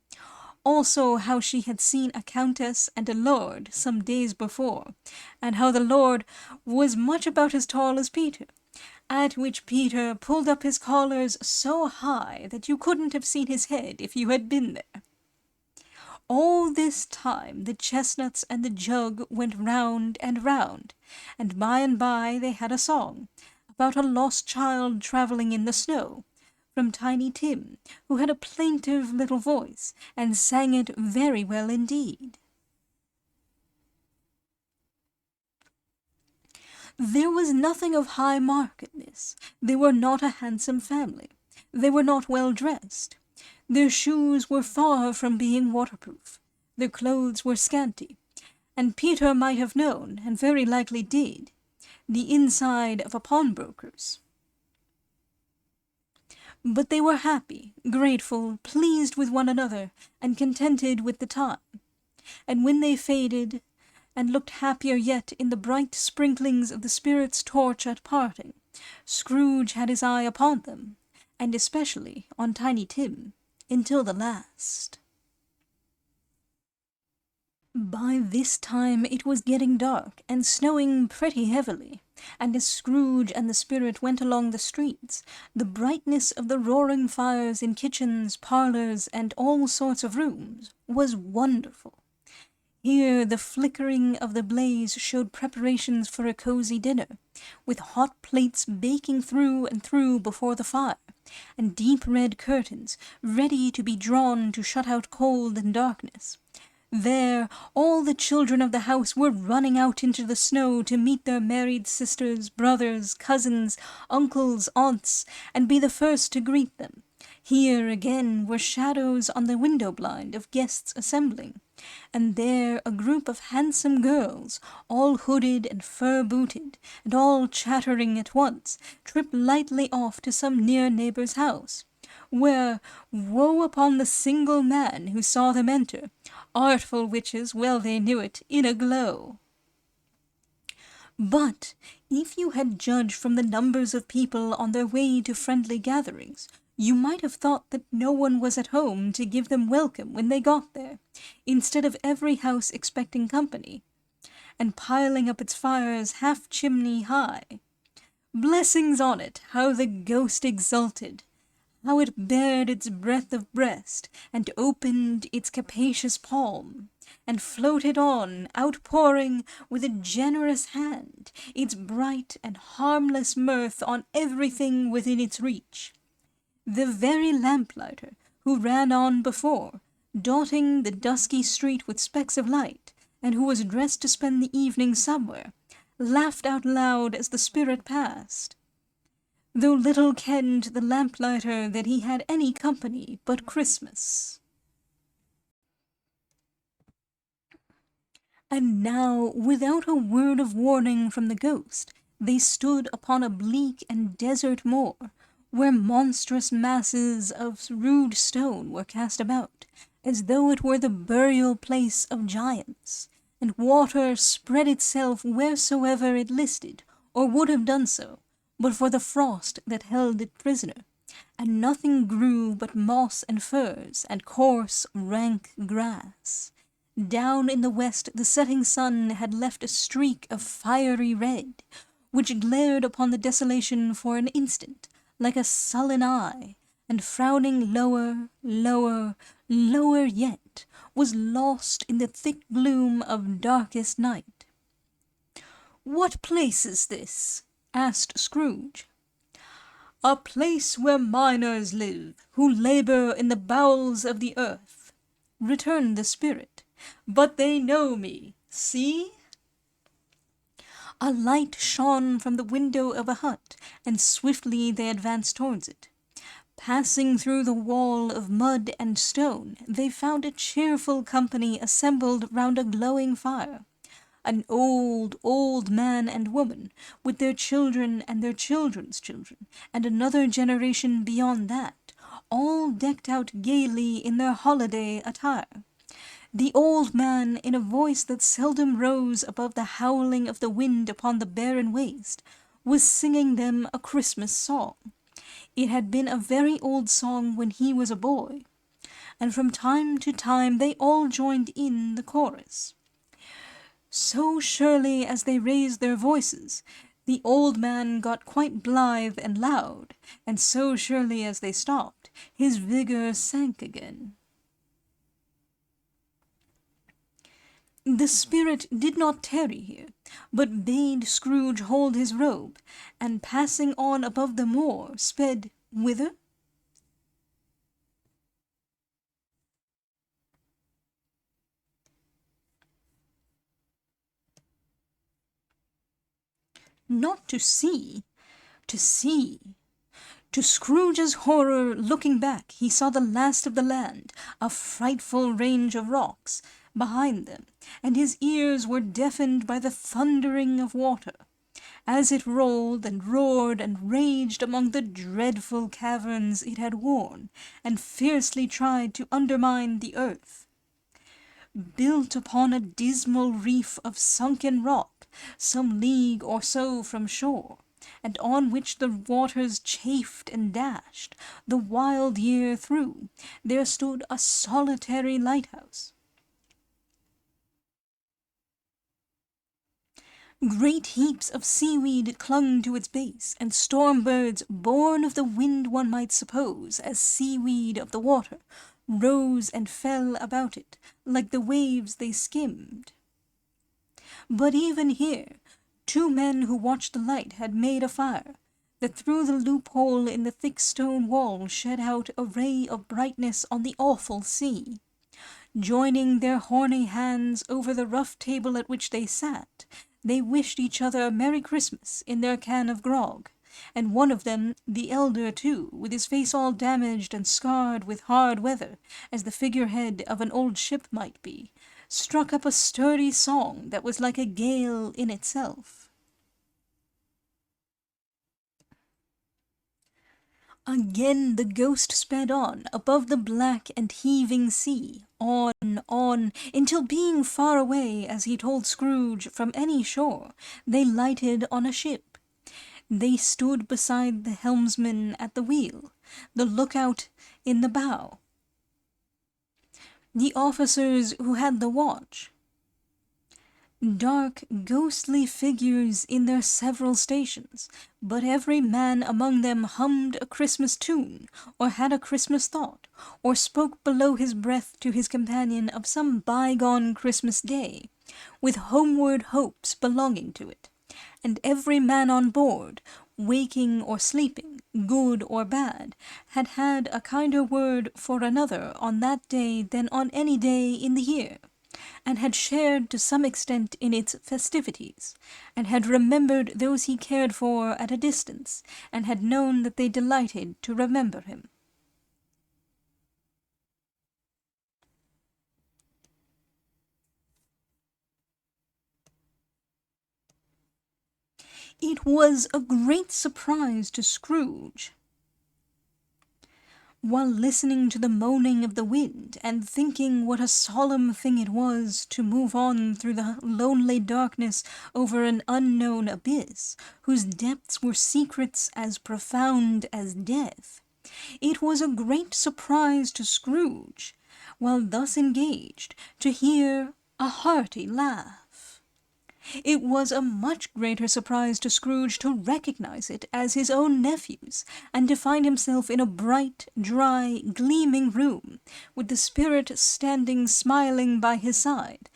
Speaker 1: Also how she had seen a countess and a lord some days before, and how the lord was much about as tall as Peter, at which Peter pulled up his collars so high that you couldn't have seen his head if you had been there. All this time the chestnuts and the jug went round, and by and by they had a song, about a lost child travelling in the snow, from Tiny Tim, who had a plaintive little voice, and sang it very well indeed. There was nothing of high markedness. They were not a handsome family. They were not well dressed. Their shoes were far from being waterproof. Their clothes were scanty, and Peter might have known, and very likely did, the inside of a pawnbroker's. But they were happy, grateful, pleased with one another, and contented with the time. And when they faded, and looked happier yet in the bright sprinklings of the spirit's torch at parting, Scrooge had his eye upon them, and especially on Tiny Tim, until the last. By this time it was getting dark, and snowing pretty heavily, and as Scrooge and the spirit went along the streets, the brightness of the roaring fires in kitchens, parlours, and all sorts of rooms was wonderful. Here the flickering of the blaze showed preparations for a cosy dinner, with hot plates baking through and through before the fire, and deep red curtains ready to be drawn to shut out cold and darkness. There all the children of the house were running out into the snow to meet their married sisters, brothers, cousins, uncles, aunts, and be the first to greet them. Here again were shadows on the window blind of guests assembling, and there a group of handsome girls, all hooded and fur-booted, and all chattering at once, tripped lightly off to some near neighbour's house, where, woe upon the single man who saw them enter, artful witches, well they knew it, in a glow. But if you had judged from the numbers of people on their way to friendly gatherings, you might have thought that no one was at home to give them welcome when they got there, instead of every house expecting company, and piling up its fires half-chimney high. Blessings on it, how the ghost exulted! How it bared its breadth of breast, and opened its capacious palm, and floated on, outpouring, with a generous hand, its bright and harmless mirth on everything within its reach. The very lamplighter, who ran on before, dotting the dusky street with specks of light, and who was dressed to spend the evening somewhere, laughed out loud as the spirit passed. Though little kenned the lamplighter that he had any company but Christmas. And now, without a word of warning from the ghost, they stood upon a bleak and desert moor, where monstrous masses of rude stone were cast about, as though it were the burial place of giants, and water spread itself wheresoever it listed, or would have done so, but for the frost that held it prisoner, and nothing grew but moss and furze, and coarse, rank grass. Down in the west the setting sun had left a streak of fiery red, which glared upon the desolation for an instant, like a sullen eye, and frowning lower, lower, lower yet, was lost in the thick gloom of darkest night. "What place is this?" asked Scrooge. "A place where miners live, who labour in the bowels of the earth," returned the spirit. "But they know me. See!" A light shone from the window of a hut, and swiftly they advanced towards it. Passing through the wall of mud and stone, they found a cheerful company assembled round a glowing fire. An old, old man and woman, with their children and their children's children, and another generation beyond that, all decked out gaily in their holiday attire. The old man, in a voice that seldom rose above the howling of the wind upon the barren waste, was singing them a Christmas song. It had been a very old song when he was a boy, and from time to time they all joined in the chorus. So surely as they raised their voices, the old man got quite blithe and loud, and so surely as they stopped, his vigour sank again. The spirit did not tarry here, but bade Scrooge hold his robe, and passing on above the moor, sped whither? Not to sea, to sea. To Scrooge's horror, looking back, he saw the last of the land, a frightful range of rocks, behind them, and his ears were deafened by the thundering of water, as it rolled and roared and raged among the dreadful caverns it had worn, and fiercely tried to undermine the earth. Built upon a dismal reef of sunken rock, some league or so from shore, and on which the waters chafed and dashed, the wild year through, there stood a solitary lighthouse. Great heaps of seaweed clung to its base, and storm-birds, born of the wind one might suppose, as seaweed of the water, rose and fell about it, like the waves they skimmed. But even here, 2 men who watched the light had made a fire, that through the loophole in the thick stone wall shed out a ray of brightness on the awful sea. Joining their horny hands over the rough table at which they sat, they wished each other a Merry Christmas in their can of grog, and one of them, the elder too, with his face all damaged and scarred with hard weather, as the figurehead of an old ship might be, struck up a sturdy song that was like a gale in itself. Again the ghost sped on, above the black and heaving sea, on, until being far away, as he told Scrooge, from any shore, they lighted on a ship. They stood beside the helmsman at the wheel, the lookout in the bow, the officers who had the watch, dark, ghostly figures in their several stations, but every man among them hummed a Christmas tune, or had a Christmas thought, or spoke below his breath to his companion of some bygone Christmas day, with homeward hopes belonging to it, and every man on board, waking or sleeping, good or bad, had had a kinder word for another on that day than on any day in the year, and had shared to some extent in its festivities, and had remembered those he cared for at a distance, and had known that they delighted to remember him. It was a great surprise to Scrooge, while listening to the moaning of the wind, and thinking what a solemn thing it was to move on through the lonely darkness over an unknown abyss, whose depths were secrets as profound as death. It was a great surprise to Scrooge, while thus engaged, to hear a hearty laugh. It was a much greater surprise to Scrooge to recognize it as his own nephew's, and to find himself in a bright, dry, gleaming room, with the Spirit standing smiling by his side,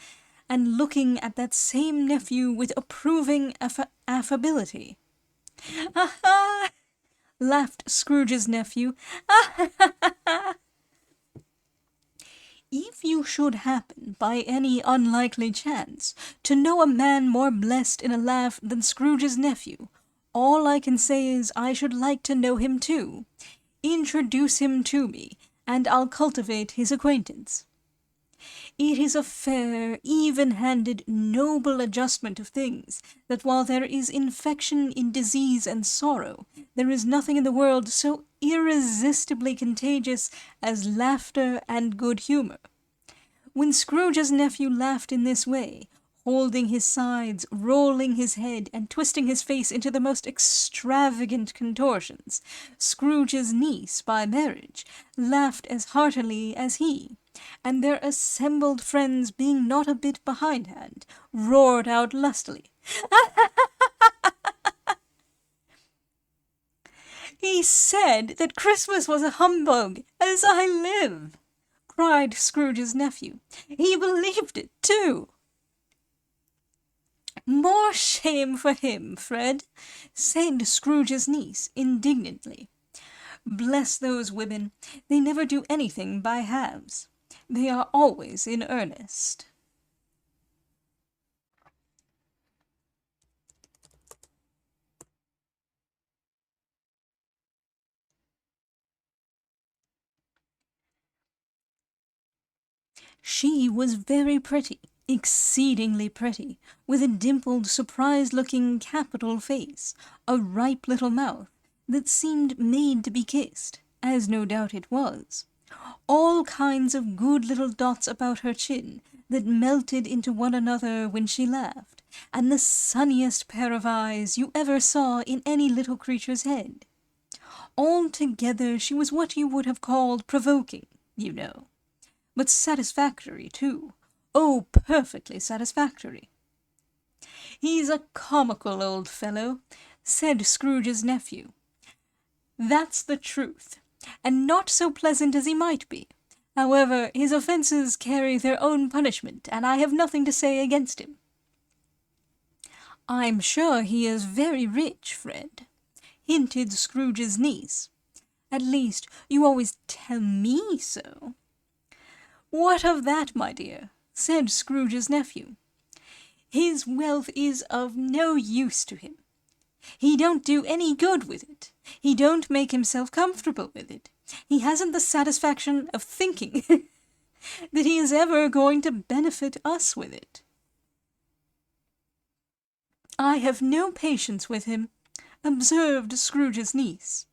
Speaker 1: and looking at that same nephew with approving affability. "Ah ha!" laughed Scrooge's nephew. "Ah ha ha ha!" If you should happen, by any unlikely chance, to know a man more blessed in a laugh than Scrooge's nephew, all I can say is I should like to know him too. Introduce him to me, and I'll cultivate his acquaintance. It is a fair, even-handed, noble adjustment of things, that while there is infection in disease and sorrow, there is nothing in the world so irresistibly contagious as laughter and good humour. When Scrooge's nephew laughed in this way, holding his sides, rolling his head, and twisting his face into the most extravagant contortions, Scrooge's niece, by marriage, laughed as heartily as he, and their assembled friends, being not a bit behindhand, roared out lustily, "He said that Christmas was a humbug, as I live!" cried Scrooge's nephew. "He believed it, too." "More shame for him, Fred," said Scrooge's niece, indignantly. "Bless those women, they never do anything by halves. They are always in earnest." She was very pretty, exceedingly pretty, with a dimpled, surprised-looking, capital face, a ripe little mouth that seemed made to be kissed, as no doubt it was, all kinds of good little dots about her chin that melted into one another when she laughed, and the sunniest pair of eyes you ever saw in any little creature's head. Altogether she was what you would have called provoking, you know, but satisfactory, too. Oh, perfectly satisfactory. "He's a comical old fellow," said Scrooge's nephew. "That's the truth, and not so pleasant as he might be. However, his offences carry their own punishment, and I have nothing to say against him." "I'm sure he is very rich, Fred," hinted Scrooge's niece. "At least, you always tell me so." "What of that, my dear?" said Scrooge's nephew. "His wealth is of no use to him. He don't do any good with it. He don't make himself comfortable with it. He hasn't the satisfaction of thinking that he is ever going to benefit us with it. I have no patience with him," observed Scrooge's niece.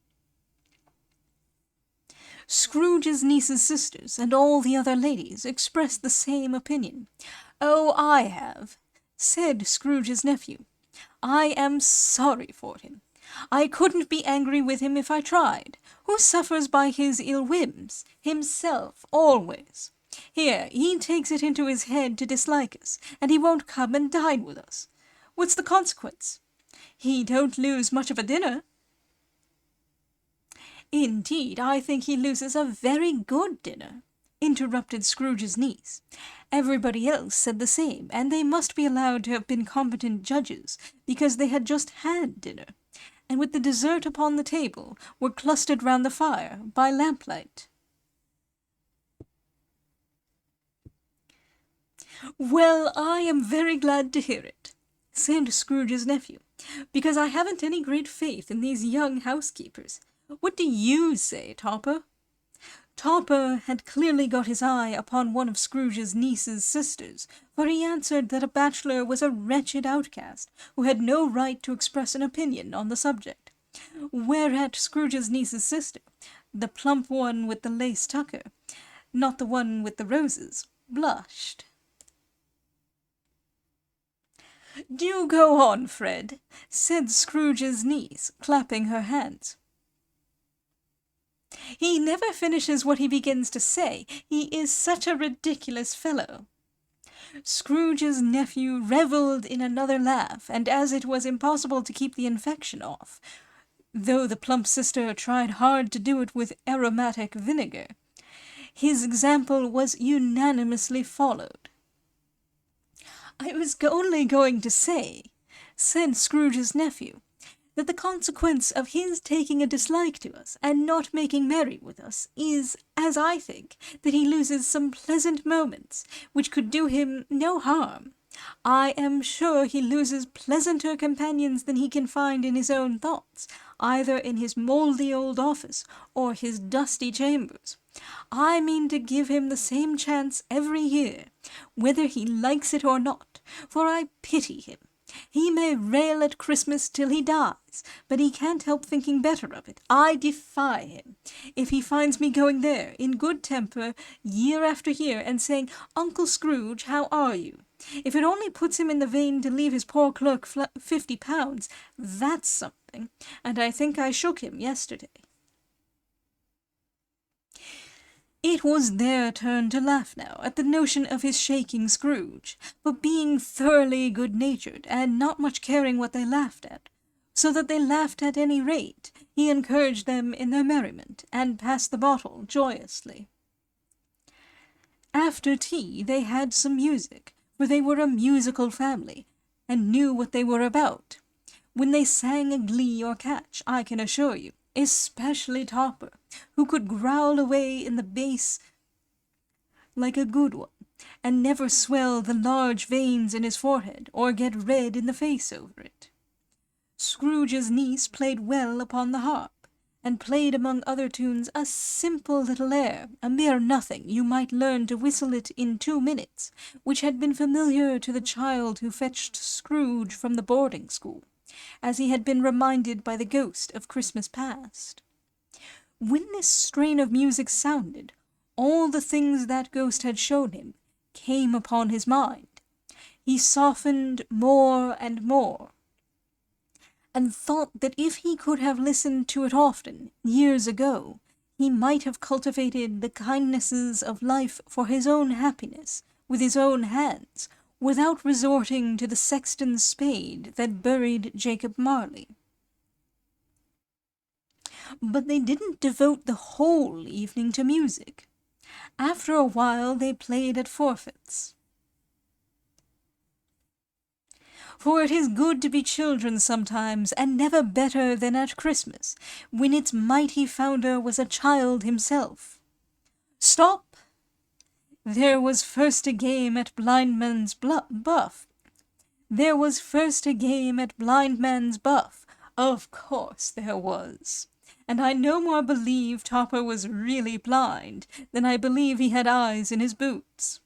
Speaker 1: Scrooge's niece's sisters and all the other ladies expressed the same opinion. "Oh, I have," said Scrooge's nephew. "I am sorry for him. I couldn't be angry with him if I tried. Who suffers by his ill whims? Himself, always. Here, he takes it into his head to dislike us, and he won't come and dine with us. What's the consequence? He don't lose much of a dinner. Indeed, I think he loses a very good dinner, interrupted Scrooge's niece. Everybody else said the same, and they must be allowed to have been competent judges, because they had just had dinner, and with the dessert upon the table, were clustered round the fire by lamplight. "Well, I am very glad to hear it," said Scrooge's nephew, "because I haven't any great faith in these young housekeepers. What do you say, Topper?" Topper had clearly got his eye upon one of Scrooge's niece's sisters, for he answered that a bachelor was a wretched outcast, who had no right to express an opinion on the subject. Whereat Scrooge's niece's sister, the plump one with the lace tucker, not the one with the roses, blushed. "Do go on, Fred," said Scrooge's niece, clapping her hands. "He never finishes what he begins to say. He is such a ridiculous fellow." Scrooge's nephew revelled in another laugh, and as it was impossible to keep the infection off, though the plump sister tried hard to do it with aromatic vinegar, his example was unanimously followed. "I was only going to say," said Scrooge's nephew, "that the consequence of his taking a dislike to us, and not making merry with us, is, as I think, that he loses some pleasant moments, which could do him no harm. I am sure he loses pleasanter companions than he can find in his own thoughts, either in his mouldy old office, or his dusty chambers. I mean to give him the same chance every year, whether he likes it or not, for I pity him. He may rail at Christmas till he dies, but he can't help thinking better of it. I defy him. If he finds me going there, in good temper, year after year, and saying, 'Uncle Scrooge, how are you?' if it only puts him in the vein to leave his poor clerk £50, that's something, and I think I shook him yesterday." It was their turn to laugh now at the notion of his shaking Scrooge, but being thoroughly good-natured, and not much caring what they laughed at, so that they laughed at any rate, he encouraged them in their merriment, and passed the bottle joyously. After tea they had some music, for they were a musical family, and knew what they were about. When they sang a glee or catch, I can assure you, especially Topper, who could growl away in the bass like a good one, and never swell the large veins in his forehead, or get red in the face over it. Scrooge's niece played well upon the harp, and played among other tunes a simple little air, a mere nothing, you might learn to whistle it in 2 minutes, which had been familiar to the child who fetched Scrooge from the boarding-school, as he had been reminded by the ghost of Christmas past. When this strain of music sounded, all the things that ghost had shown him came upon his mind. He softened more and more, and thought that if he could have listened to it often, years ago, he might have cultivated the kindnesses of life for his own happiness, with his own hands, without resorting to the sexton's spade that buried Jacob Marley. But they didn't devote the whole evening to music. After a while they played at forfeits. For it is good to be children sometimes, and never better than at Christmas, when its mighty founder was a child himself. Stop! There was first a game at blindman's buff. There was first a game at blindman's buff. Of course there was. And I no more believe Topper was really blind than I believe he had eyes in his boots.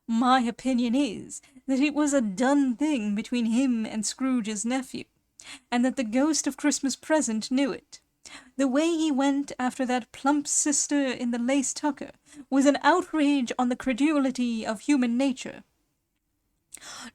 Speaker 1: My opinion is that it was a done thing between him and Scrooge's nephew, and that the ghost of Christmas Present knew it. The way he went after that plump sister in the lace tucker was an outrage on the credulity of human nature.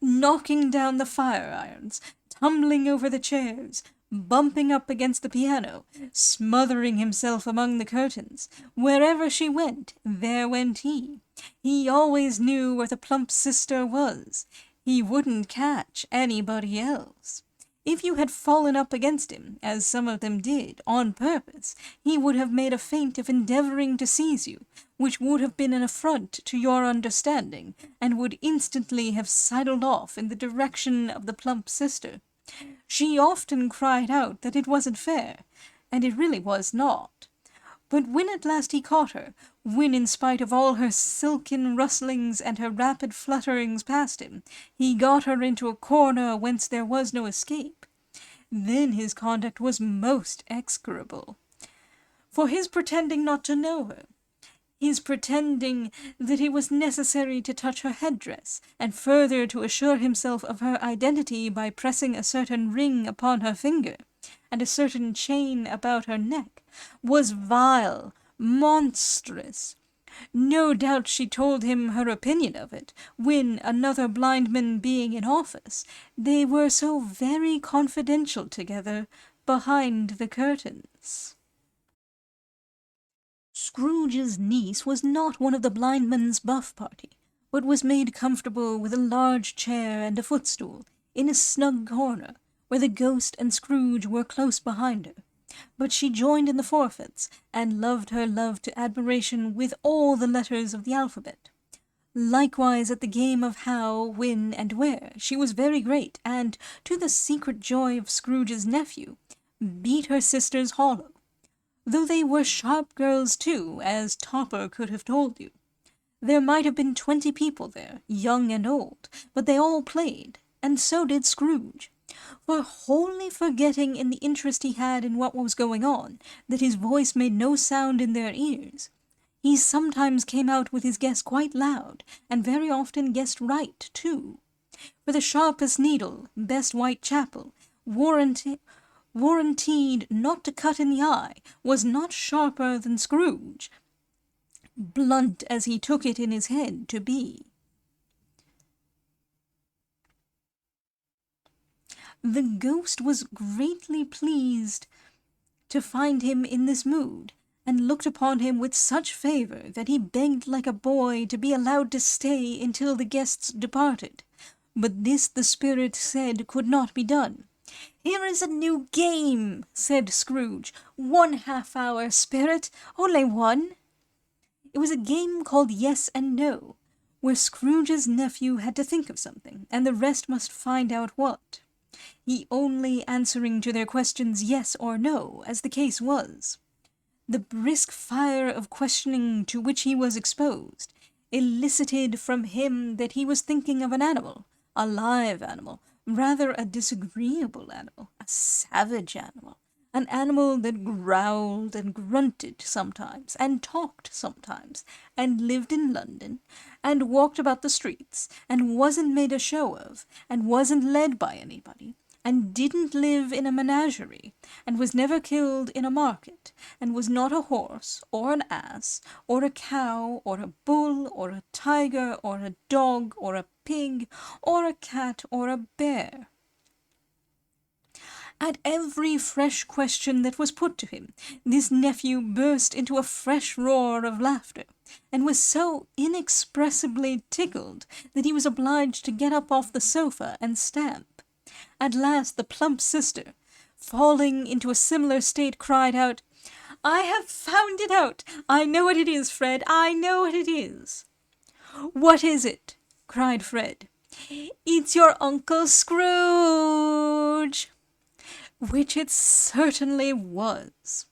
Speaker 1: Knocking down the fire-irons, tumbling over the chairs, bumping up against the piano, smothering himself among the curtains. Wherever she went, there went he. He always knew where the plump sister was. He wouldn't catch anybody else. If you had fallen up against him, as some of them did, on purpose, he would have made a feint of endeavouring to seize you, which would have been an affront to your understanding, and would instantly have sidled off in the direction of the plump sister. She often cried out that it wasn't fair, and it really was not. But when at last he caught her, when in spite of all her silken rustlings and her rapid flutterings past him, he got her into a corner whence there was no escape, then his conduct was most execrable. For his pretending not to know her, his pretending that it was necessary to touch her headdress, and further to assure himself of her identity by pressing a certain ring upon her finger, and a certain chain about her neck, was vile, monstrous. No doubt she told him her opinion of it, when, another blind man being in office, they were so very confidential together behind the curtains. Scrooge's niece was not one of the blind man's buff party, but was made comfortable with a large chair and a footstool, in a snug corner, where the ghost and Scrooge were close behind her. But she joined in the forfeits, and loved her love to admiration with all the letters of the alphabet. Likewise at the game of how, when, and where, she was very great, and, to the secret joy of Scrooge's nephew, beat her sisters hollow. Though they were sharp girls too, as Topper could have told you. There might have been 20 people there, young and old, but they all played, and so did Scrooge. For wholly forgetting in the interest he had in what was going on, that his voice made no sound in their ears, he sometimes came out with his guess quite loud, and very often guessed right too. For the sharpest needle, best Whitechapel, warranted not to cut in the eye, was not sharper than Scrooge, blunt as he took it in his head to be. The ghost was greatly pleased to find him in this mood, and looked upon him with such favour that he begged like a boy to be allowed to stay until the guests departed. But this the spirit said could not be done. "Here is a new game," said Scrooge. "1 half-hour, spirit, only one." It was a game called Yes and No, where Scrooge's nephew had to think of something, and the rest must find out what. He only answering to their questions yes or no, as the case was. The brisk fire of questioning to which he was exposed elicited from him that he was thinking of an animal, a live animal, rather a disagreeable animal, a savage animal, an animal that growled and grunted sometimes, and talked sometimes, and lived in London, and walked about the streets, and wasn't made a show of, and wasn't led by anybody, and didn't live in a menagerie, and was never killed in a market, and was not a horse, or an ass, or a cow, or a bull, or a tiger, or a dog, or a pig, or a cat, or a bear. At every fresh question that was put to him, this nephew burst into a fresh roar of laughter, and was so inexpressibly tickled that he was obliged to get up off the sofa and stamp. At last the plump sister, falling into a similar state, cried out, "I have found it out! I know what it is, Fred, I know what it is." "What is it?" cried Fred. "It's your Uncle Scrooge!" Which it certainly was.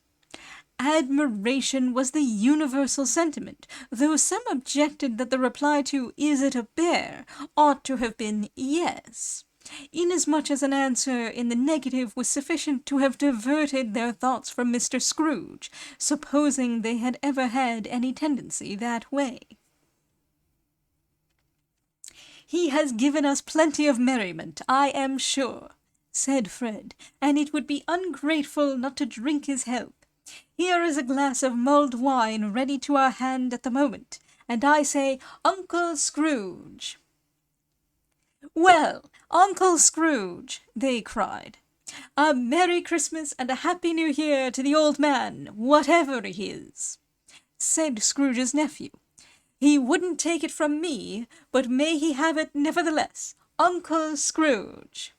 Speaker 1: Admiration was the universal sentiment, though some objected that the reply to "Is it a bear?" ought to have been "Yes," inasmuch as an answer in the negative was sufficient to have diverted their thoughts from Mr. Scrooge, supposing they had ever had any tendency that way. "He has given us plenty of merriment, I am sure," said Fred, "and it would be ungrateful not to drink his health. Here is a glass of mulled wine ready to our hand at the moment, and I say, Uncle Scrooge." "Well, Uncle Scrooge," they cried, "a Merry Christmas and a Happy New Year to the old man, whatever he is." Said Scrooge's nephew, "He wouldn't take it from me, but may he have it nevertheless. Uncle Scrooge."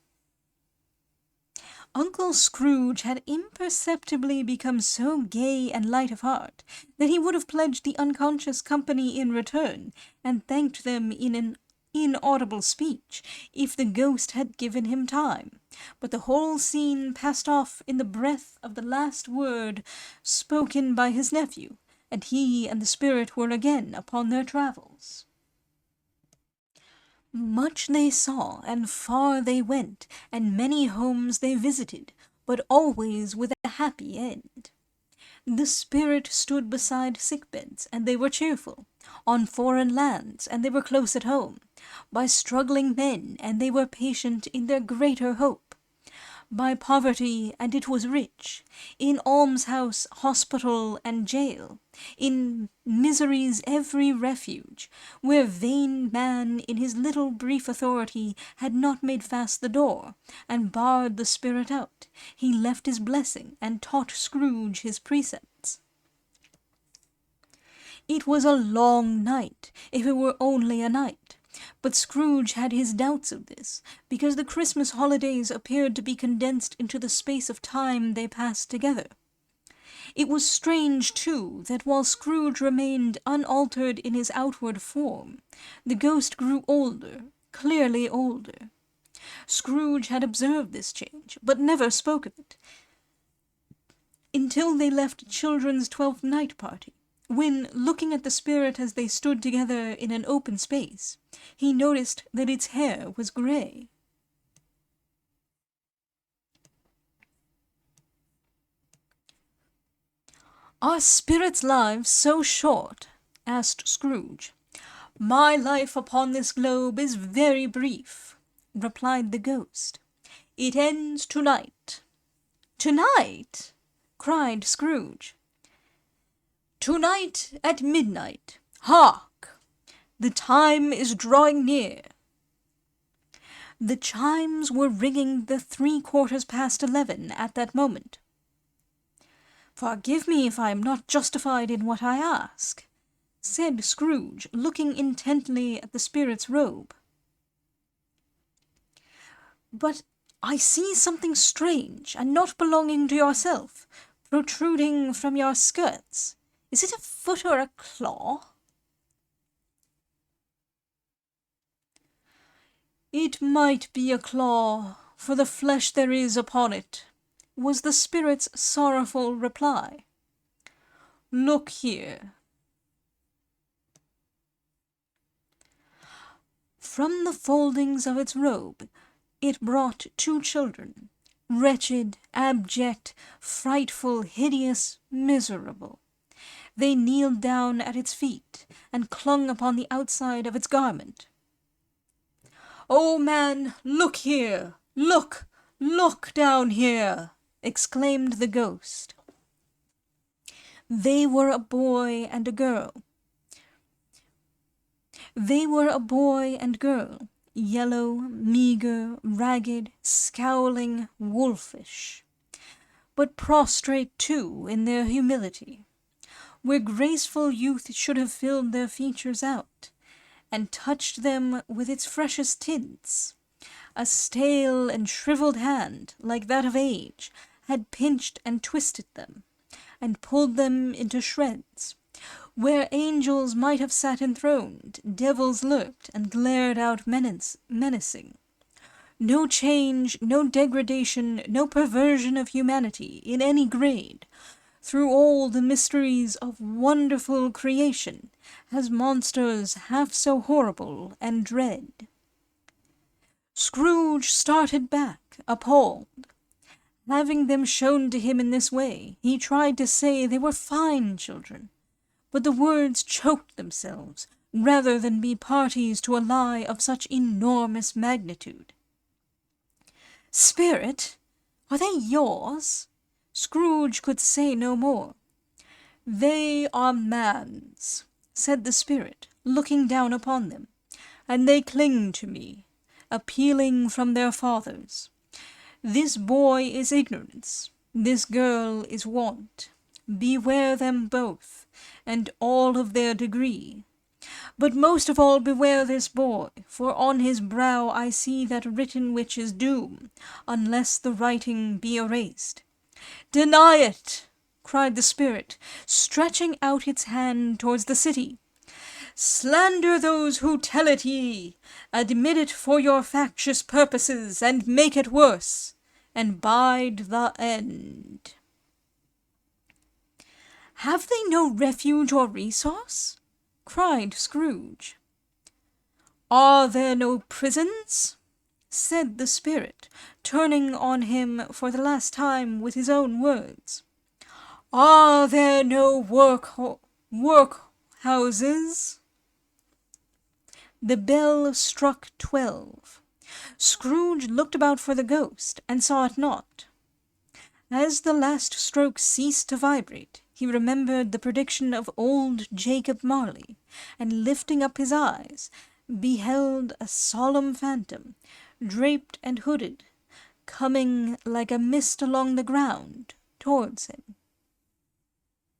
Speaker 1: Uncle Scrooge had imperceptibly become so gay and light of heart that he would have pledged the unconscious company in return, and thanked them in an inaudible speech, if the ghost had given him time. But the whole scene passed off in the breath of the last word spoken by his nephew, and he and the spirit were again upon their travels. Much they saw, and far they went, and many homes they visited, but always with a happy end. The spirit stood beside sick beds, and they were cheerful; on foreign lands, and they were close at home; by struggling men, and they were patient in their greater hope; by poverty, and it was rich; in almshouse, hospital, and jail; in misery's every refuge, where vain man in his little brief authority had not made fast the door, and barred the spirit out, he left his blessing, and taught Scrooge his precepts. It was a long night, if it were only a night. But Scrooge had his doubts of this, because the Christmas holidays appeared to be condensed into the space of time they passed together. It was strange, too, that while Scrooge remained unaltered in his outward form, the ghost grew older, clearly older. Scrooge had observed this change, but never spoke of it, until they left a children's Twelfth Night party, when, looking at the spirit as they stood together in an open space, he noticed that its hair was grey. "Are spirits' lives so short?" asked Scrooge. "My life upon this globe is very brief," replied the ghost. "It ends to-night." "To-night?" cried Scrooge. "To-night at midnight. Hark! The time is drawing near." The chimes were ringing the 11:15 at that moment. "Forgive me if I am not justified in what I ask," said Scrooge, looking intently at the spirit's robe. "But I see something strange, and not belonging to yourself, protruding from your skirts. Is it a foot or a claw?" "It might be a claw, for the flesh there is upon it," was the spirit's sorrowful reply. "Look here." From the foldings of its robe it brought 2 children, wretched, abject, frightful, hideous, miserable. They kneeled down at its feet, and clung upon the outside of its garment. "Oh, man, look here! Look! Look down here!" exclaimed the ghost. They were a boy and a girl. Yellow, meagre, ragged, scowling, wolfish, but prostrate, too, in their humility, where graceful youth should have filled their features out, and touched them with its freshest tints. A stale and shriveled hand, like that of age, had pinched and twisted them, and pulled them into shreds. Where angels might have sat enthroned, devils lurked and glared out menacing. No change, no degradation, no perversion of humanity in any grade, through all the mysteries of wonderful creation, has monsters half so horrible and dread. Scrooge started back, appalled. Having them shown to him in this way, he tried to say they were fine children, but the words choked themselves, rather than be parties to a lie of such enormous magnitude. "Spirit, are they yours?" Scrooge could say no more. "They are man's," said the spirit, looking down upon them, "and they cling to me, appealing from their fathers. This boy is ignorance, this girl is want. Beware them both, and all of their degree. But most of all beware this boy, for on his brow I see that written which is doom, unless the writing be erased. Deny it, cried the spirit, stretching out its hand towards the city. Slander those who tell it ye, admit it for your factious purposes, and make it worse, and bide the end. Have they no refuge or resource? Cried Scrooge. Are there no prisons? Said the spirit, turning on him for the last time with his own words. Are there no workhouses? The bell struck 12. Scrooge looked about for the ghost, and saw it not. As the last stroke ceased to vibrate, he remembered the prediction of old Jacob Marley, and lifting up his eyes, beheld a solemn phantom, draped and hooded, coming like a mist along the ground towards him.